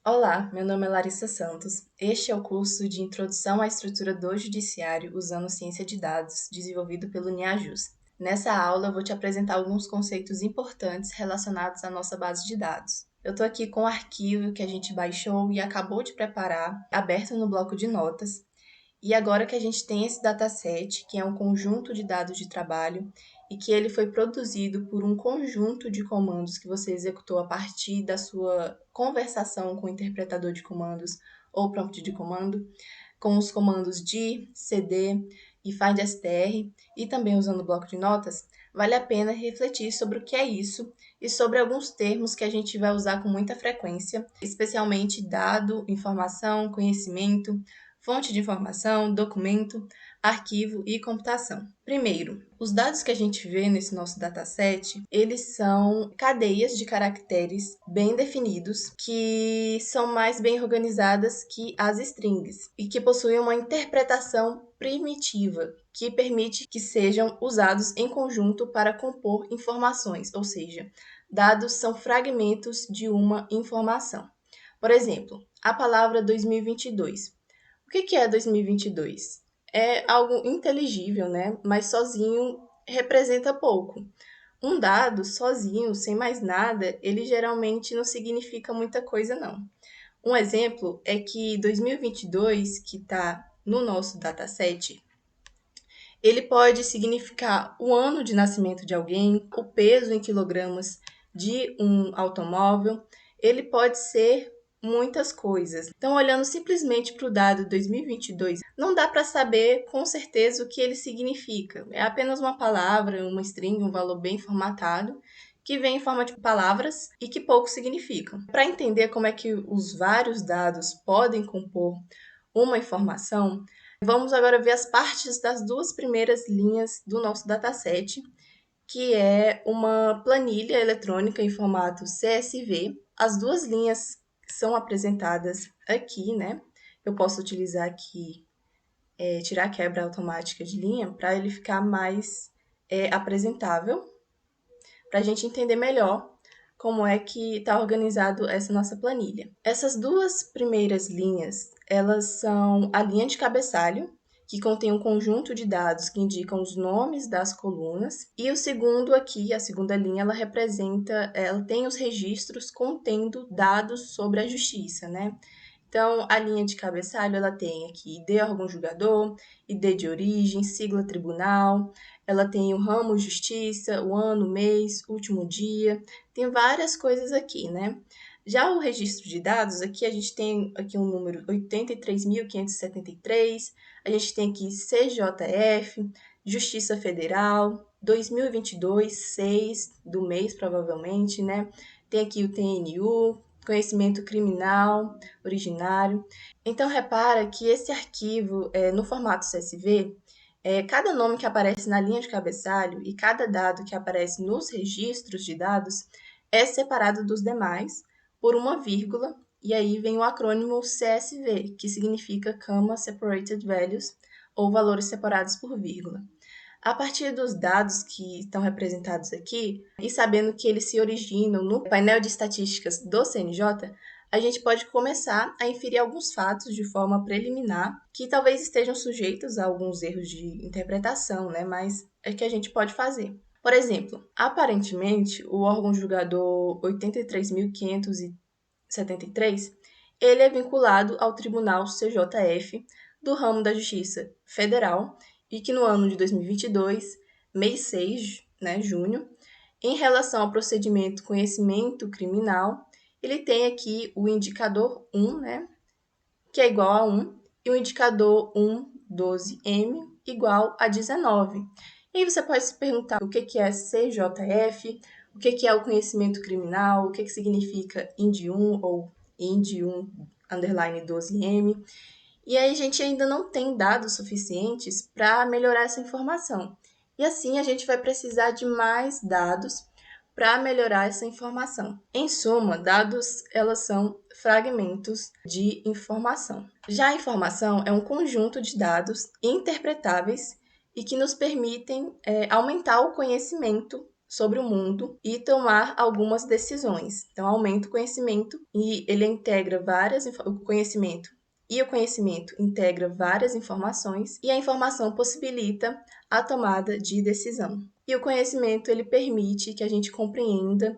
Olá, meu nome é Larissa Santos. Este é o curso de Introdução à Estrutura do Judiciário usando Ciência de Dados, desenvolvido pelo NIAJUS. Nessa aula, eu vou te apresentar alguns conceitos importantes relacionados à nossa base de dados. Eu estou aqui com o arquivo que a gente baixou e acabou de preparar, aberto no bloco de notas. E agora que a gente tem esse dataset, que é um conjunto de dados de trabalho, e que ele foi produzido por um conjunto de comandos que você executou a partir da sua conversação com o interpretador de comandos ou prompt de comando, com os comandos dir, cd e findstr, e também usando o bloco de notas, vale a pena refletir sobre o que é isso e sobre alguns termos que a gente vai usar com muita frequência, especialmente dado, informação, conhecimento, fonte de informação, documento, arquivo e computação. Primeiro, os dados que a gente vê nesse nosso dataset, eles são cadeias de caracteres bem definidos, que são mais bem organizadas que as strings e que possuem uma interpretação primitiva, que permite que sejam usados em conjunto para compor informações, ou seja, dados são fragmentos de uma informação. Por exemplo, a palavra 2022. O que é 2022? É algo inteligível, né? Mas sozinho representa pouco. Um dado sozinho, sem mais nada, ele geralmente não significa muita coisa, não. Um exemplo é que 2022, que está no nosso dataset, ele pode significar o ano de nascimento de alguém, o peso em quilogramas de um automóvel, ele pode ser muitas coisas. Então, olhando simplesmente para o dado 2022, não dá para saber com certeza o que ele significa. É apenas uma palavra, uma string, um valor bem formatado, que vem em forma de palavras e que pouco significam. Para entender como é que os vários dados podem compor uma informação, vamos agora ver as partes das duas primeiras linhas do nosso dataset, que é uma planilha eletrônica em formato CSV. As duas linhas são apresentadas aqui, né? Eu posso utilizar aqui, tirar a quebra automática de linha para ele ficar mais apresentável, para a gente entender melhor como é que está organizado essa nossa planilha. Essas duas primeiras linhas, elas são a linha de cabeçalho, que contém um conjunto de dados que indicam os nomes das colunas, e o segundo aqui, a segunda linha, ela tem os registros contendo dados sobre a justiça, né? Então, a linha de cabeçalho, ela tem aqui ID órgão julgador, ID de origem, sigla tribunal, ela tem o ramo justiça, o ano, o mês, último dia, tem várias coisas aqui, né? Já o registro de dados, aqui a gente tem aqui um número 83.573, a gente tem aqui CJF, Justiça Federal, 2022, 6 do mês, provavelmente, né? Tem aqui o TNU, conhecimento criminal, originário. Então, repara que esse arquivo, no formato CSV, cada nome que aparece na linha de cabeçalho e cada dado que aparece nos registros de dados é separado dos demais por uma vírgula, e aí vem o acrônimo CSV, que significa Comma Separated Values, ou valores separados por vírgula. A partir dos dados que estão representados aqui, e sabendo que eles se originam no painel de estatísticas do CNJ, a gente pode começar a inferir alguns fatos de forma preliminar, que talvez estejam sujeitos a alguns erros de interpretação, né? Mas é que a gente pode fazer. Por exemplo, aparentemente, o órgão julgador 83.573, ele é vinculado ao Tribunal CJF do ramo da Justiça Federal e que no ano de 2022, mês 6, né, junho, em relação ao procedimento conhecimento criminal, ele tem aqui o indicador 1, né, que é igual a 1, e o indicador 112M igual a 19. E aí você pode se perguntar o que é CJF, o que é o conhecimento criminal, o que significa IND1 ou IND1 underline 12M. E aí a gente ainda não tem dados suficientes para melhorar essa informação. E assim a gente vai precisar de mais dados para melhorar essa informação. Em suma, dados elas são fragmentos de informação. Já a informação é um conjunto de dados interpretáveis e que nos permitem aumentar o conhecimento sobre o mundo e tomar algumas decisões. Então, aumenta o conhecimento e ele integra o conhecimento integra várias informações e a informação possibilita a tomada de decisão. E o conhecimento ele permite que a gente compreenda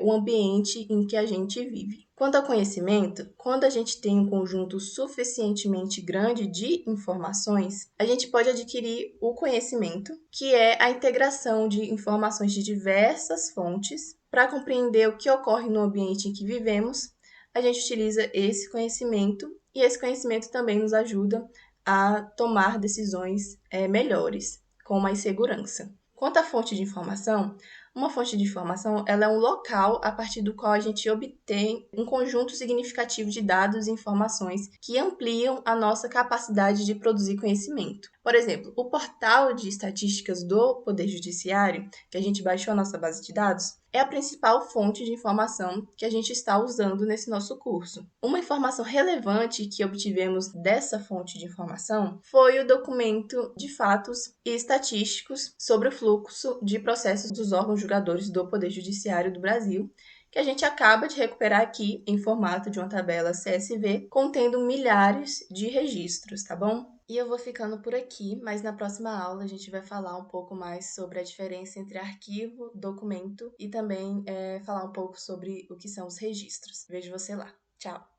o ambiente em que a gente vive. Quanto ao conhecimento, quando a gente tem um conjunto suficientemente grande de informações, a gente pode adquirir o conhecimento, que é a integração de informações de diversas fontes para compreender o que ocorre no ambiente em que vivemos. A gente utiliza esse conhecimento e esse conhecimento também nos ajuda a tomar decisões melhores, com mais segurança. Quanto à fonte de informação, uma fonte de informação ela é um local a partir do qual a gente obtém um conjunto significativo de dados e informações que ampliam a nossa capacidade de produzir conhecimento. Por exemplo, o portal de estatísticas do Poder Judiciário, que a gente baixou a nossa base de dados, é a principal fonte de informação que a gente está usando nesse nosso curso. Uma informação relevante que obtivemos dessa fonte de informação foi o documento de fatos e estatísticos sobre o fluxo de processos dos órgãos julgadores do Poder Judiciário do Brasil, que a gente acaba de recuperar aqui em formato de uma tabela CSV, contendo milhares de registros, tá bom? E eu vou ficando por aqui, mas na próxima aula a gente vai falar um pouco mais sobre a diferença entre arquivo, documento e também falar um pouco sobre o que são os registros. Vejo você lá. Tchau!